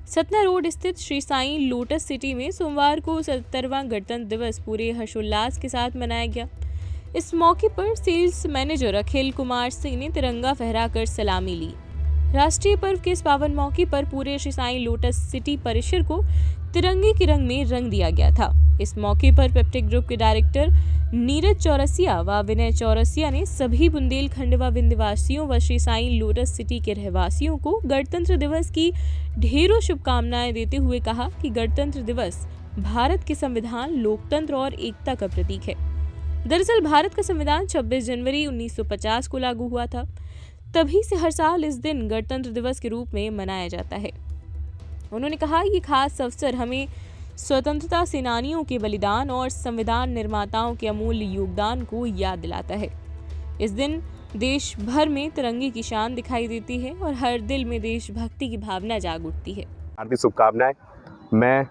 Satna road स्थित Shri Sai lotus city में सोमवार को 77वां गणतंत्र दिवस पूरे हर्षोल्लास के साथ मनाया गया। इस मौके पर सेल्स मैनेजर अखिल कुमार सिंह ने तिरंगा फहराकर सलामी ली। राष्ट्रीय पर्व के इस पावन मौके पर पूरे श्री साईं लोटस सिटी परिसर को तिरंगे के रंग में रंग दिया गया था। इस मौके पर पेप्टिक ग्रुप के डायरेक्टर नीरज चौरसिया व विनय चौरसिया ने सभी बुंदेलखंड व विंध्यवासियों व श्री साईं लोटस सिटी के रहवासियों को गणतंत्र दिवस की ढेरों शुभकामनाएं देते हुए कहा कि गणतंत्र दिवस भारत के संविधान, लोकतंत्र और एकता का प्रतीक है। दरअसल भारत का संविधान 26 जनवरी 1950 को लागू हुआ था। तभी से हर साल इस दिन गणतंत्र दिवस के रूप में मनाया जाता है। उन्होंने कहा ये खास अवसर हमें स्वतंत्रता सेनानियों के बलिदान और संविधान निर्माताओं के अमूल्य योगदान को याद दिलाता है। इस दिन देश भर में तिरंगे की शान दिखाई देती है और हर दिल में देशभक्ति की भावना जाग उठती है। हार्दिक शुभकामनाएं। मैं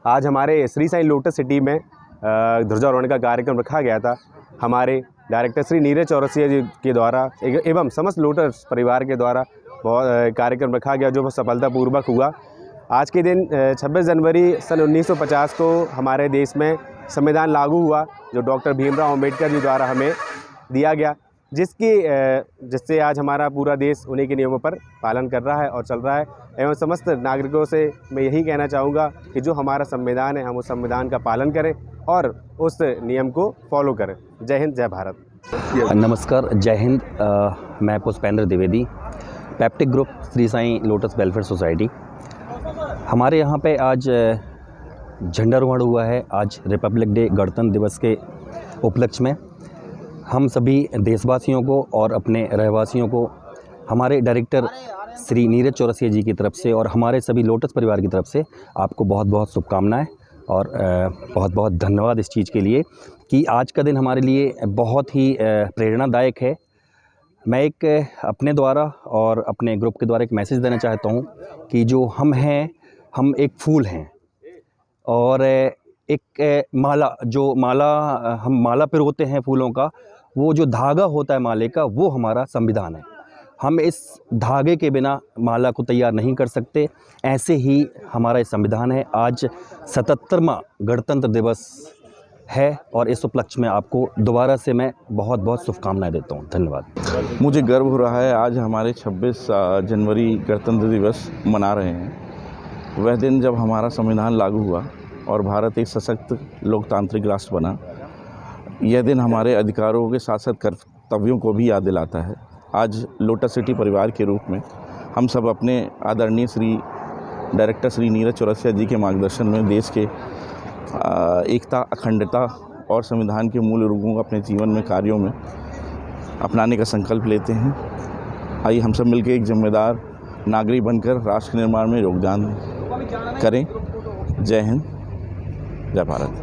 आज हमारे श्री साईं लोटस सिटी में ध्वजारोहण का कार्यक्रम रखा गया था। हमारे डायरेक्टर श्री नीरज चौरसिया जी के द्वारा एवं समस्त लोटस परिवार के द्वारा बहुत कार्यक्रम रखा गया, जो बहुत सफलतापूर्वक हुआ। आज के दिन 26 जनवरी सन 1950 को हमारे देश में संविधान लागू हुआ, जो डॉक्टर भीमराव अंबेडकर जी द्वारा हमें दिया गया, जिससे आज हमारा पूरा देश उन्हीं के नियमों पर पालन कर रहा है और चल रहा है। एवं समस्त नागरिकों से मैं यही कहना चाहूँगा कि जो हमारा संविधान है, हम उस संविधान का पालन करें और उस नियम को फॉलो करें। जय हिंद, जय भारत। नमस्कार, जय हिंद। मैं Pushpendra Dwivedi, peptic group Shri Sai lotus welfare society. हमारे यहाँ पे आज झंडारोहण हुआ है। आज रिपब्लिक डे, गणतंत्र दिवस के उपलक्ष्य में हम सभी देशवासियों को और अपने रहवासियों को हमारे डायरेक्टर श्री नीरज चौरसिया जी की तरफ से और हमारे सभी लोटस परिवार की तरफ से आपको बहुत बहुत शुभकामनाएं और बहुत बहुत धन्यवाद इस चीज़ के लिए कि आज का दिन हमारे लिए बहुत ही प्रेरणादायक है। मैं एक अपने द्वारा और अपने ग्रुप के द्वारा एक मैसेज देना चाहता हूँ कि जो हम हैं, हम एक फूल हैं और एक माला हम माला पिरोते हैं फूलों का, वो जो धागा होता है माले का, वो हमारा संविधान है। हम इस धागे के बिना माला को तैयार नहीं कर सकते। ऐसे ही हमारा ये संविधान है। आज 77वां गणतंत्र दिवस है और इस उपलक्ष्य में आपको दोबारा से मैं बहुत बहुत शुभकामनाएं देता हूं। धन्यवाद। मुझे गर्व हो रहा है, आज हमारे 26 जनवरी गणतंत्र दिवस मना रहे हैं। वह दिन जब हमारा संविधान लागू हुआ और भारत एक सशक्त लोकतांत्रिक राष्ट्र बना। यह दिन हमारे अधिकारों के साथ साथ कर्तव्यों को भी याद दिलाता है। आज लोटस सिटी परिवार के रूप में हम सब अपने आदरणीय श्री डायरेक्टर श्री नीरज चौरसिया जी के मार्गदर्शन में देश के एकता, अखंडता और संविधान के मूल रूपों को अपने जीवन में, कार्यों में अपनाने का संकल्प लेते हैं। आइए हम सब मिलकर एक जिम्मेदार नागरिक बनकर राष्ट्र निर्माण में योगदान करें। जय हिंद, जय भारत।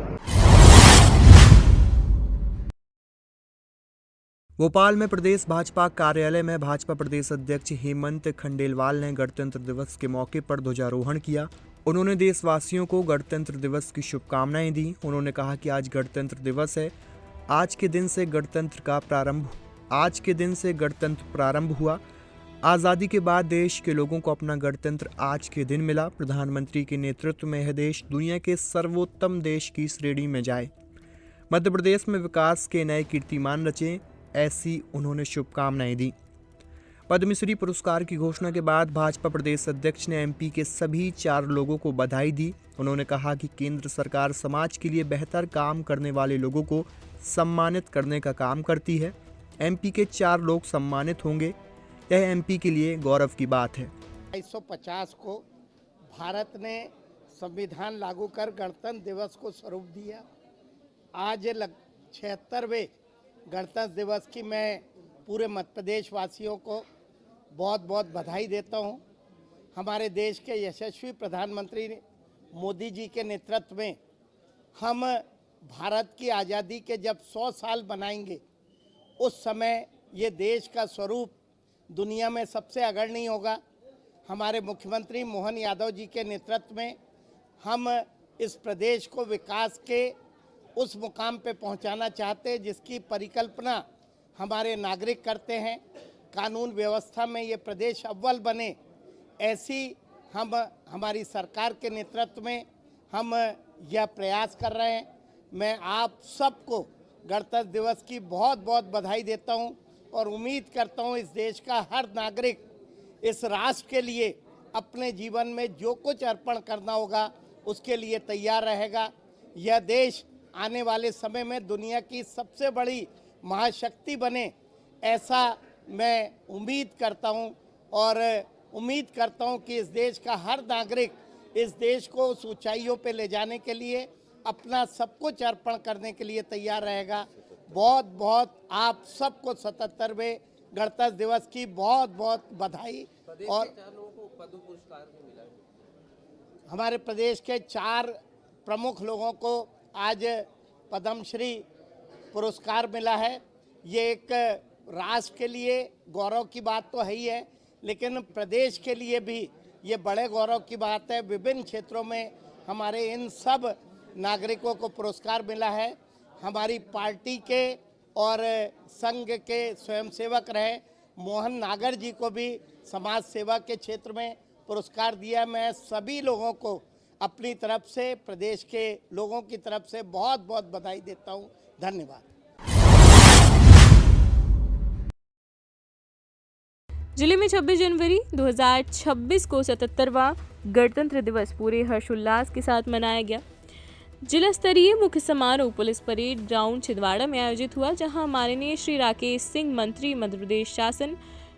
भोपाल में प्रदेश भाजपा कार्यालय में भाजपा प्रदेश अध्यक्ष हेमंत खंडेलवाल ने गणतंत्र दिवस के मौके पर ध्वजारोहण किया। उन्होंने देशवासियों को गणतंत्र दिवस की शुभकामनाएं दी। उन्होंने कहा कि आज गणतंत्र दिवस है। आज के दिन से गणतंत्र प्रारंभ हुआ। आज़ादी के बाद देश के लोगों को अपना गणतंत्र आज के दिन मिला। प्रधानमंत्री के नेतृत्व में यह देश दुनिया के सर्वोत्तम देश की श्रेणी में जाए। मध्य प्रदेश में विकास के नए कीर्तिमान रचे, ऐसी उन्होंने शुभकामनाएं दी। पद्मश्री पुरस्कार की घोषणा के बाद भाजपा प्रदेश अध्यक्ष ने एमपी के सभी 4 लोगों को बधाई दी। उन्होंने कहा कि केंद्र सरकार समाज के लिए बेहतर काम करने वाले लोगों को सम्मानित करने का काम करती है। एमपी के 4 लोग सम्मानित होंगे, यह एमपी के लिए गौरव की बात है। 1950 को भारत ने संविधान लागू कर गणतंत्र दिवस को स्वरूप दिया। आज 76वें गणतंत्र दिवस की मैं पूरे मध्य प्रदेश वासियों को बहुत बहुत बधाई देता हूं। हमारे देश के यशस्वी प्रधानमंत्री मोदी जी के नेतृत्व में हम भारत की आज़ादी के जब 100 साल बनाएंगे, उस समय ये देश का स्वरूप दुनिया में सबसे अग्रणी होगा। हमारे मुख्यमंत्री मोहन यादव जी के नेतृत्व में हम इस प्रदेश को विकास के उस मुकाम पे पहुंचाना चाहते हैं जिसकी परिकल्पना हमारे नागरिक करते हैं। कानून व्यवस्था में ये प्रदेश अव्वल बने, ऐसी हमारी सरकार के नेतृत्व में हम यह प्रयास कर रहे हैं। मैं आप सबको गणतंत्र दिवस की बहुत बहुत बधाई देता हूं और उम्मीद करता हूं इस देश का हर नागरिक इस राष्ट्र के लिए अपने जीवन में जो कुछ अर्पण करना होगा उसके लिए तैयार रहेगा। यह देश आने वाले समय में दुनिया की सबसे बड़ी महाशक्ति बने, ऐसा मैं उम्मीद करता हूं और उम्मीद करता हूं कि इस देश का हर नागरिक इस देश को उस ऊंचाइयों पे ले जाने के लिए अपना सब कुछ अर्पण करने के लिए तैयार रहेगा। बहुत बहुत आप सबको 77वें गणतंत्र दिवस की बहुत बहुत बधाई। और हमारे प्रदेश के 4 प्रमुख लोगों को आज पद्मश्री पुरस्कार मिला है। ये एक राष्ट्र के लिए गौरव की बात तो है ही है, लेकिन प्रदेश के लिए भी ये बड़े गौरव की बात है। विभिन्न क्षेत्रों में हमारे इन सब नागरिकों को पुरस्कार मिला है। हमारी पार्टी के और संघ के स्वयंसेवक रहे मोहन नागर जी को भी समाज सेवा के क्षेत्र में पुरस्कार दिया। मैं सभी लोगों को अपनी तरफ से, प्रदेश के लोगों की तरफ से बहुत बहुत बधाई देता हूँ। धन्यवाद। जिले में 26 जनवरी 2026 को 77वां गणतंत्र दिवस पूरे हर्षोल्लास के साथ मनाया गया। जिला स्तरीय मुख्य समारोह पुलिस परेड ग्राउंड छिंदवाड़ा में आयोजित हुआ, जहां माननीय श्री राकेश सिंह मंत्री मध्य प्रदेश शासन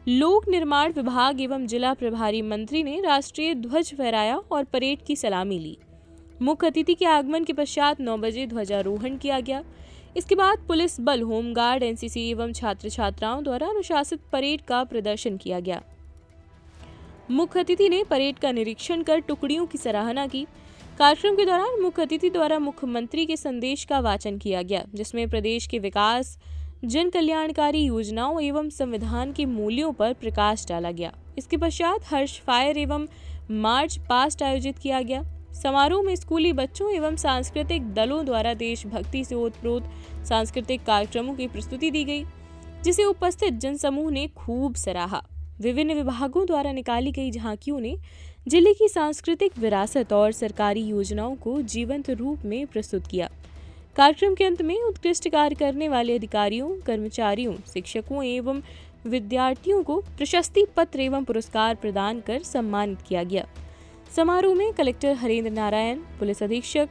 लोक निर्माण विभाग एवं जिला प्रभारी मंत्री ने राष्ट्रीय ध्वज फहराया और परेड की सलामी ली। मुख्य अतिथि के आगमन के पश्चात 9 बजे ध्वजारोहण किया गया। इसके बाद पुलिस बल, होमगार्ड, एनसीसी एवं छात्र छात्राओं द्वारा अनुशासित परेड का प्रदर्शन किया गया। मुख्य अतिथि ने परेड का निरीक्षण कर टुकड़ियों की सराहना की। कार्यक्रम के दौरान मुख्य अतिथि द्वारा मुख्यमंत्री के संदेश का वाचन किया गया, जिसमें प्रदेश के विकास, जन कल्याणकारी योजनाओं एवं संविधान के मूल्यों पर प्रकाश डाला गया। इसके पश्चात हर्ष फायर एवं मार्च पास्ट आयोजित किया गया। समारोह में स्कूली बच्चों एवं सांस्कृतिक दलों द्वारा देशभक्ति से ओतप्रोत सांस्कृतिक कार्यक्रमों की प्रस्तुति दी गई, जिसे उपस्थित जनसमूह ने खूब सराहा। विभिन्न विभागों द्वारा निकाली गई झांकियों ने जिले की सांस्कृतिक विरासत और सरकारी योजनाओं को जीवंत रूप में प्रस्तुत किया। कार्यक्रम के अंत में उत्कृष्ट कार्य करने वाले अधिकारियों, कर्मचारियों, शिक्षकों एवं विद्यार्थियों को प्रशस्ति पत्र एवं पुरस्कार प्रदान कर सम्मानित किया गया। समारोह में कलेक्टर हरेंद्र नारायण, पुलिस अधीक्षक,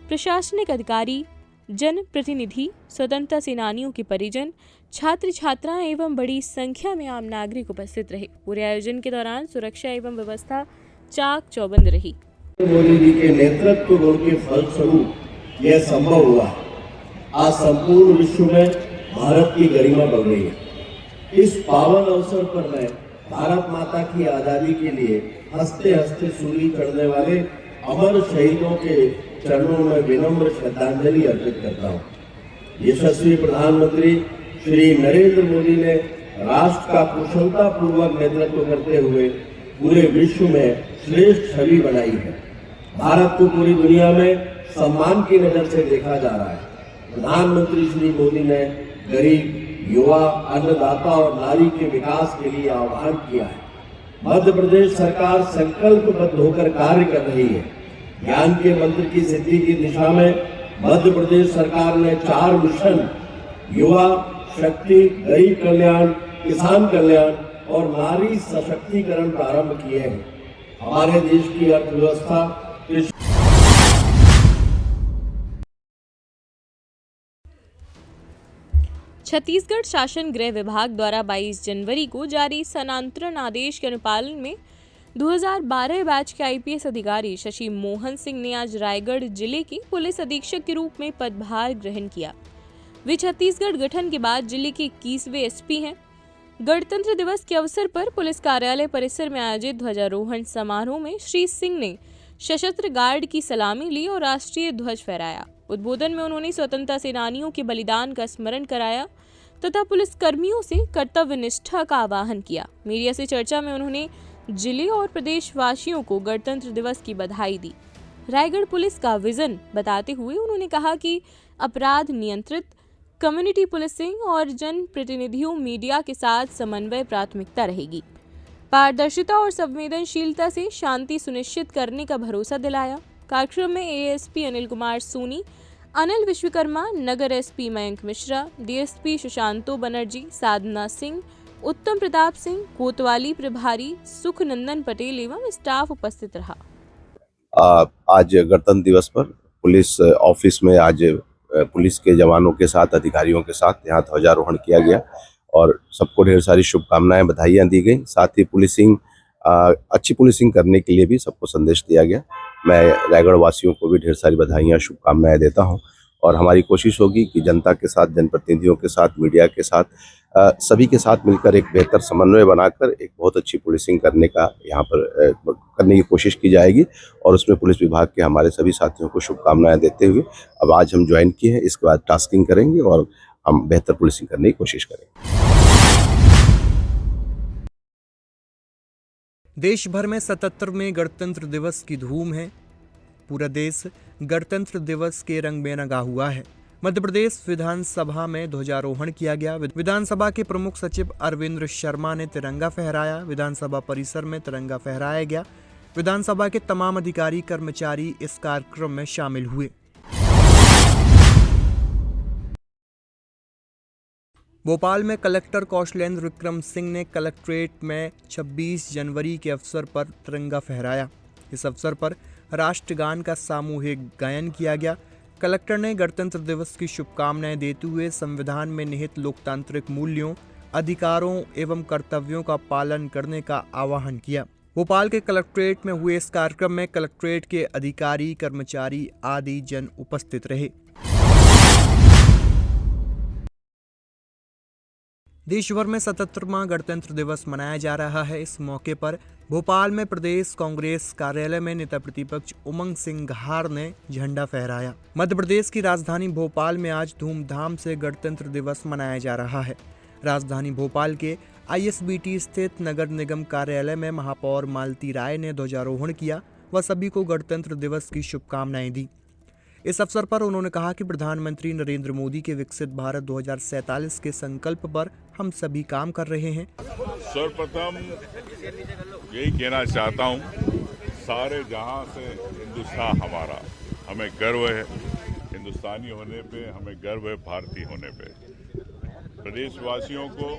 प्रशासनिक अधिकारी, जन प्रतिनिधि, स्वतंत्रता सेनानियों के परिजन, छात्र छात्राएं एवं बड़ी संख्या में आम नागरिक उपस्थित रहे। पूरे आयोजन के दौरान सुरक्षा एवं व्यवस्था चाक चौबंद रही। मोदी जी के नेतृत्व गुण के फलस्वरूप यह संभव हुआ। आज संपूर्ण विश्व में भारत की गरिमा बढ़ रही है। इस पावन अवसर पर मैं भारत माता की आजादी के लिए हंसते हंसते सूली चढ़ने वाले अमर शहीदों के चरणों में विनम्र श्रद्धांजलि अर्पित करता हूँ। यशस्वी प्रधानमंत्री श्री नरेंद्र मोदी ने राष्ट्र का कुशलता पूर्वक नेतृत्व करते हुए पूरे विश्व में श्रेष्ठ छवि बनाई है। भारत को पूरी दुनिया में सम्मान की नजर से देखा जा रहा है। प्रधानमंत्री श्री मोदी ने गरीब, युवा, अन्नदाता और नारी के विकास के लिए आह्वान किया है। मध्य प्रदेश सरकार संकल्पबद्ध होकर कार्य कर रही है। ज्ञान के मंत्र की सिद्धि की दिशा में मध्य प्रदेश सरकार ने 4 मिशन युवा शक्ति, गरीब कल्याण, किसान कल्याण और नारी सशक्तिकरण प्रारंभ किए हैं। हमारे देश की अर्थव्यवस्था छत्तीसगढ़ शासन गृह विभाग द्वारा 22 जनवरी को जारी स्थानांतरण आदेश के अनुपालन में 2012 बैच के आईपीएस अधिकारी शशि मोहन सिंह ने आज रायगढ़ जिले के पुलिस अधीक्षक के रूप में पदभार ग्रहण किया। वे छत्तीसगढ़ गठन के बाद जिले के 21वें एसपी हैं। गणतंत्र दिवस के अवसर पर पुलिस कार्यालय परिसर में आयोजित ध्वजारोहण समारोह में श्री सिंह ने सशस्त्र गार्ड की सलामी ली और राष्ट्रीय ध्वज फहराया। उद्बोधन में उन्होंने स्वतंत्रता सेनानियों के बलिदान का स्मरण कराया तथा पुलिस कर्मियों से कर्तव्य निष्ठा का आह्वान किया। मीडिया से चर्चा में उन्होंने जिले और प्रदेशवासियों को गणतंत्र दिवस की बधाई दी। रायगढ़ पुलिस का विजन बताते हुए उन्होंने कहा कि अपराध नियंत्रित, कम्युनिटी पुलिसिंग और जन प्रतिनिधियों मीडिया के साथ समन्वय प्राथमिकता रहेगी। पारदर्शिता और संवेदनशीलता से शांति सुनिश्चित करने का भरोसा दिलाया। कार्यक्रम में एएसपी अनिल कुमार सोनी, अनिल विश्वकर्मा, नगर एसपी मयंक मिश्रा, डीएसपी सुशांतो बनर्जी, साधना सिंह, उत्तम प्रताप सिंह, कोतवाली प्रभारी सुखनंदन पटेल एवं स्टाफ उपस्थित रहा। आज गणतंत्र दिवस पर पुलिस ऑफिस में आज पुलिस के जवानों के साथ, अधिकारियों के साथ यहाँ ध्वजारोहण किया गया और सबको ढेर सारी शुभकामनाएं, बधाइयाँ दी गई। साथ ही पुलिसिंग अच्छी पुलिसिंग करने के लिए भी सबको संदेश दिया गया। मैं रायगढ़ वासियों को भी ढेर सारी बधाइयाँ, शुभकामनाएं देता हूं और हमारी कोशिश होगी कि जनता के साथ, जनप्रतिनिधियों के साथ, मीडिया के साथ, सभी के साथ मिलकर एक बेहतर समन्वय बनाकर एक बहुत अच्छी पुलिसिंग करने का यहाँ पर करने की कोशिश की जाएगी और उसमें पुलिस विभाग के हमारे सभी साथियों को शुभकामनाएं देते हुए अब आज हम ज्वाइन किए हैं, इसके बाद टास्किंग करेंगे और हम बेहतर पुलिसिंग करने की कोशिश करेंगे। देश भर में 77वें गणतंत्र दिवस की धूम है। पूरा देश गणतंत्र दिवस के रंग में रंगा हुआ है। मध्य प्रदेश विधानसभा में ध्वजारोहण किया गया। विधानसभा के प्रमुख सचिव अरविंद शर्मा ने तिरंगा फहराया। विधानसभा परिसर में तिरंगा फहराया गया। विधानसभा के तमाम अधिकारी, कर्मचारी इस कार्यक्रम में शामिल हुए। भोपाल में कलेक्टर कौशलेंद्र विक्रम सिंह ने कलेक्ट्रेट में 26 जनवरी के अवसर पर तिरंगा फहराया। इस अवसर पर राष्ट्रगान का सामूहिक गायन किया गया। कलेक्टर ने गणतंत्र दिवस की शुभकामनाएं देते हुए संविधान में निहित लोकतांत्रिक मूल्यों, अधिकारों एवं कर्तव्यों का पालन करने का आह्वान किया। भोपाल के कलेक्ट्रेट में हुए इस कार्यक्रम में कलेक्ट्रेट के अधिकारी, कर्मचारी आदि जन उपस्थित रहे। देश भर में 77वां गणतंत्र दिवस मनाया जा रहा है। इस मौके पर भोपाल में प्रदेश कांग्रेस कार्यालय में नेता प्रतिपक्ष उमंग सिंघार ने झंडा फहराया। मध्य प्रदेश की राजधानी भोपाल में आज धूमधाम से गणतंत्र दिवस मनाया जा रहा है। राजधानी भोपाल के आईएसबीटी स्थित नगर निगम कार्यालय में महापौर मालती राय ने ध्वजारोहण किया व सभी को गणतंत्र दिवस की शुभकामनाएं दी। इस अवसर पर उन्होंने कहा कि प्रधानमंत्री नरेंद्र मोदी के विकसित भारत 2047 के संकल्प पर हम सभी काम कर रहे हैं। सर्वप्रथम यही कहना चाहता हूँ, सारे जहां से हिंदुस्तान हमारा, हमें गर्व है हिंदुस्तानी होने पे, हमें गर्व है भारतीय होने पे। प्रदेशवासियों को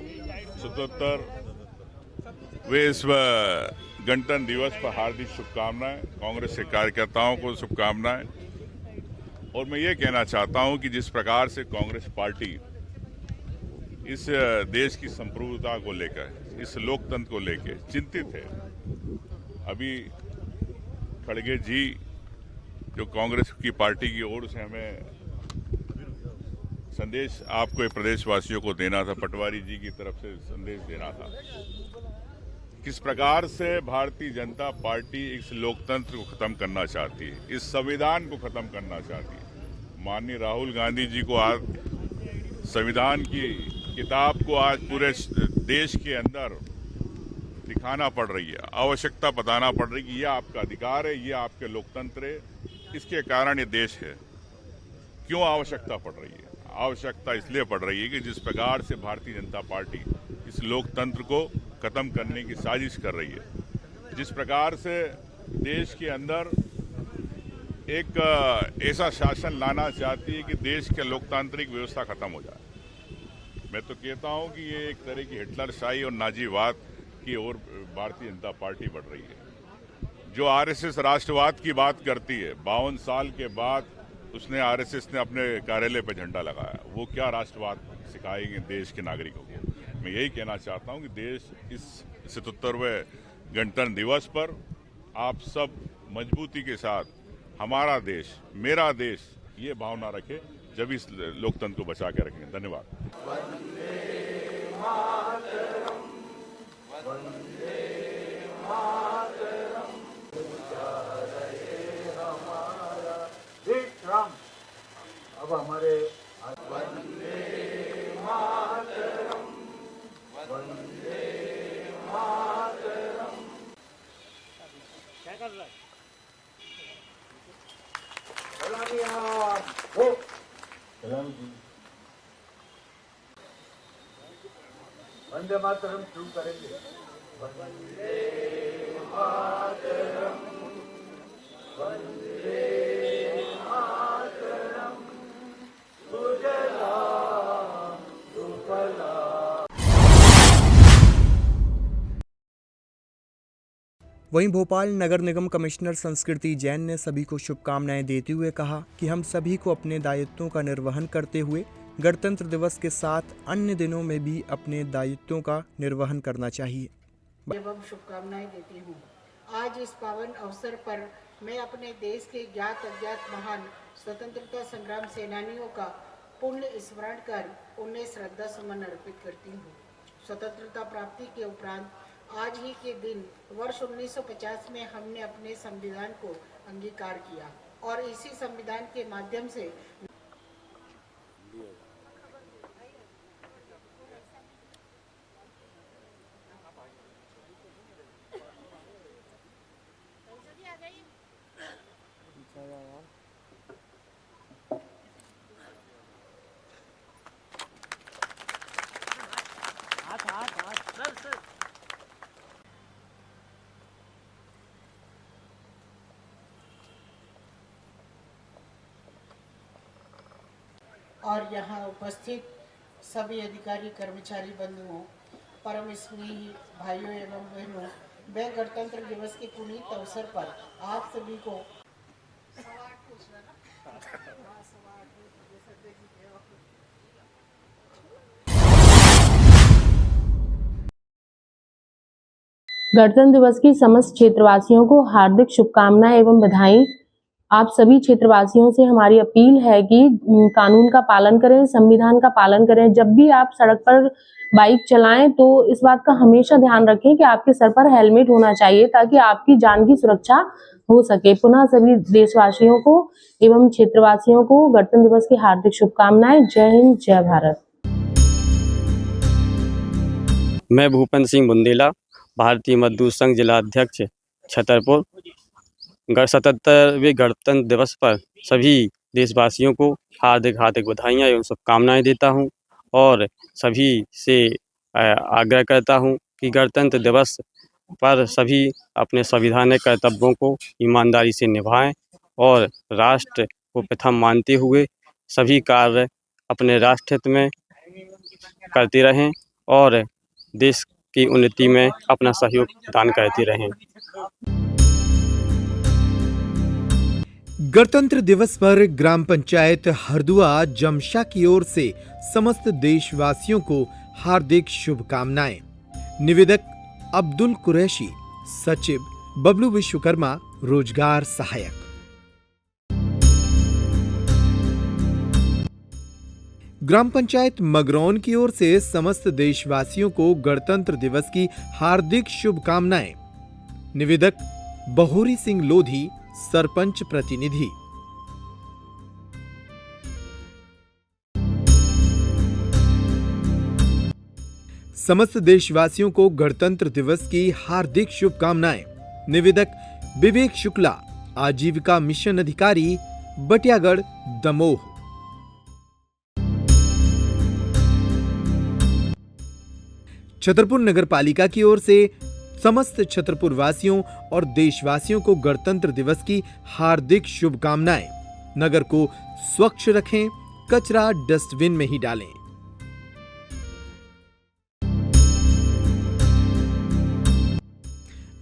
77वें इस गणतंत्र दिवस पर हार्दिक शुभकामनाएं, कांग्रेस के कार्यकर्ताओं को शुभकामनाएं। और मैं ये कहना चाहता हूं कि जिस प्रकार से कांग्रेस पार्टी इस देश की संप्रभुता को लेकर, इस लोकतंत्र को लेकर चिंतित है। अभी खड़गे जी जो कांग्रेस की पार्टी की ओर से हमें संदेश आपको प्रदेशवासियों को देना था, पटवारी जी की तरफ से संदेश देना था, किस प्रकार से भारतीय जनता पार्टी इस लोकतंत्र को खत्म करना चाहती है, इस संविधान को खत्म करना चाहती है। माननीय राहुल गांधी जी को आज संविधान की किताब को आज पूरे देश के अंदर दिखाना पड़ रही है, आवश्यकता बताना पड़ रही है कि यह आपका अधिकार है, ये आपके लोकतंत्र है, इसके कारण ये देश है। क्यों आवश्यकता पड़ रही है? आवश्यकता इसलिए पड़ रही है कि जिस प्रकार से भारतीय जनता पार्टी इस लोकतंत्र को खत्म करने की साजिश कर रही है, जिस प्रकार से देश के अंदर एक ऐसा शासन लाना चाहती है कि देश के लोकतांत्रिक व्यवस्था खत्म हो जाए। मैं तो कहता हूं कि ये एक तरह की हिटलरशाही और नाजीवाद की ओर भारतीय जनता पार्टी बढ़ रही है। जो आरएसएस राष्ट्रवाद की बात करती है, 52 साल के बाद उसने आरएसएस ने अपने कार्यालय पर झंडा लगाया, वो क्या राष्ट्रवाद सिखाएंगे देश के नागरिकों को? मैं यही कहना चाहता हूं कि देश इस 77वें गणतंत्र दिवस पर आप सब मजबूती के साथ हमारा देश, मेरा देश, ये भावना रखे, जब इस लोकतंत्र को बचा के रखेंगे। धन्यवाद। अब हमारे क्या कर रहा है? वंदे मातरम शुरू करेंगे। वहीं भोपाल नगर निगम कमिश्नर संस्कृति जैन ने सभी को शुभकामनाएं देते हुए कहा कि हम सभी को अपने दायित्वों का निर्वहन करते हुए गणतंत्र दिवस के साथ अन्य दिनों में भी अपने दायित्वों का निर्वहन करना चाहिए। एवं शुभकामनाएं देती हूँ। आज इस पावन अवसर पर मैं अपने देश के ज्ञात अज्ञात महान स्वतंत्रता संग्राम सेनानियों का पुण्य स्मरण कर उन्हें श्रद्धा सुमन अर्पित करती हूँ। स्वतंत्रता प्राप्ति के उपरांत आज ही के दिन वर्ष 1950 में हमने अपने संविधान को अंगीकार किया और इसी संविधान के माध्यम से और यहाँ उपस्थित सभी अधिकारी कर्मचारी बंधुओं, परम स्नेही भाइयों एवं बहनों, मैं गणतंत्र दिवस के पुनीत अवसर पर आप सभी को गणतंत्र दिवस की समस्त क्षेत्रवासियों को हार्दिक शुभकामनाएं एवं बधाई। आप सभी क्षेत्रवासियों से हमारी अपील है कि कानून का पालन करें, संविधान का पालन करें। जब भी आप सड़क पर बाइक चलाएं तो इस बात का हमेशा ध्यान रखें कि आपके सर पर हेलमेट होना चाहिए ताकि आपकी जान की सुरक्षा हो सके। पुनः सभी देशवासियों को एवं क्षेत्रवासियों को गणतंत्र दिवस की हार्दिक शुभकामनाएं। जय हिंद, जय भारत। मैं भूपेंद्र सिंह बुंदेला, भारतीय मजदूर संघ जिला अध्यक्ष छतरपुर। 77वें गणतंत्र दिवस पर सभी देशवासियों को हार्दिक बधाइयाँ एवं शुभकामनाएं देता हूं और सभी से आग्रह करता हूं कि गणतंत्र दिवस पर सभी अपने संवैधानिक कर्तव्यों को ईमानदारी से निभाएं और राष्ट्र को प्रथम मानते हुए सभी कार्य अपने राष्ट्र हित में करते रहें और देश की उन्नति में अपना सहयोग प्रदान करते रहें। गणतंत्र दिवस पर ग्राम पंचायत हरदुआ जमशा की ओर से समस्त देशवासियों को हार्दिक शुभकामनाएं। निवेदक अब्दुल कुरैशी, सचिव बबलू विश्वकर्मा, रोजगार सहायक। ग्राम पंचायत मगरौन की ओर से समस्त देशवासियों को गणतंत्र दिवस की हार्दिक शुभकामनाएं। निवेदक बहोरी सिंह लोधी, सरपंच प्रतिनिधि। समस्त देशवासियों को गणतंत्र दिवस की हार्दिक शुभकामनाएं। निवेदक विवेक शुक्ला, आजीविका मिशन अधिकारी, बटियागढ़, दमोह। छतरपुर नगर पालिका की ओर से समस्त छतरपुर वासियों और देशवासियों को गणतंत्र दिवस की हार्दिक शुभकामनाएं। नगर को स्वच्छ रखें, कचरा डस्टबिन में ही डालें।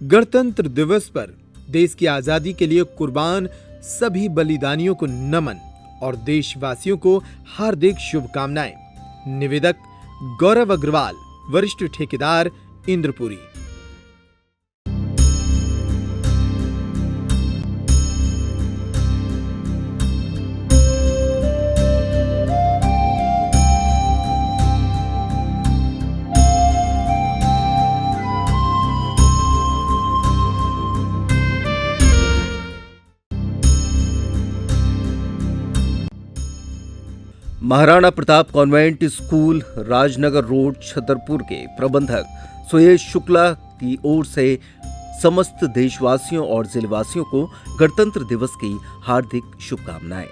गणतंत्र दिवस पर देश की आजादी के लिए कुर्बान सभी बलिदानियों को नमन और देशवासियों को हार्दिक शुभकामनाएं। निवेदक गौरव अग्रवाल, वरिष्ठ ठेकेदार, Indrapuri. Maharana Pratap convent school, Rajnagar road, Chhatarpur के प्रबंधक सुयेश शुक्ला की ओर से समस्त देशवासियों और जिलेवासियों को गणतंत्र दिवस की हार्दिक शुभकामनाएं।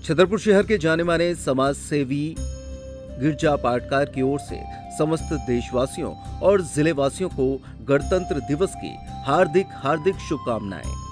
छतरपुर शहर के जाने माने समाज सेवी गिरजा पाटकार की ओर से समस्त देशवासियों और जिले वासियों को गणतंत्र दिवस की हार्दिक शुभकामनाएं।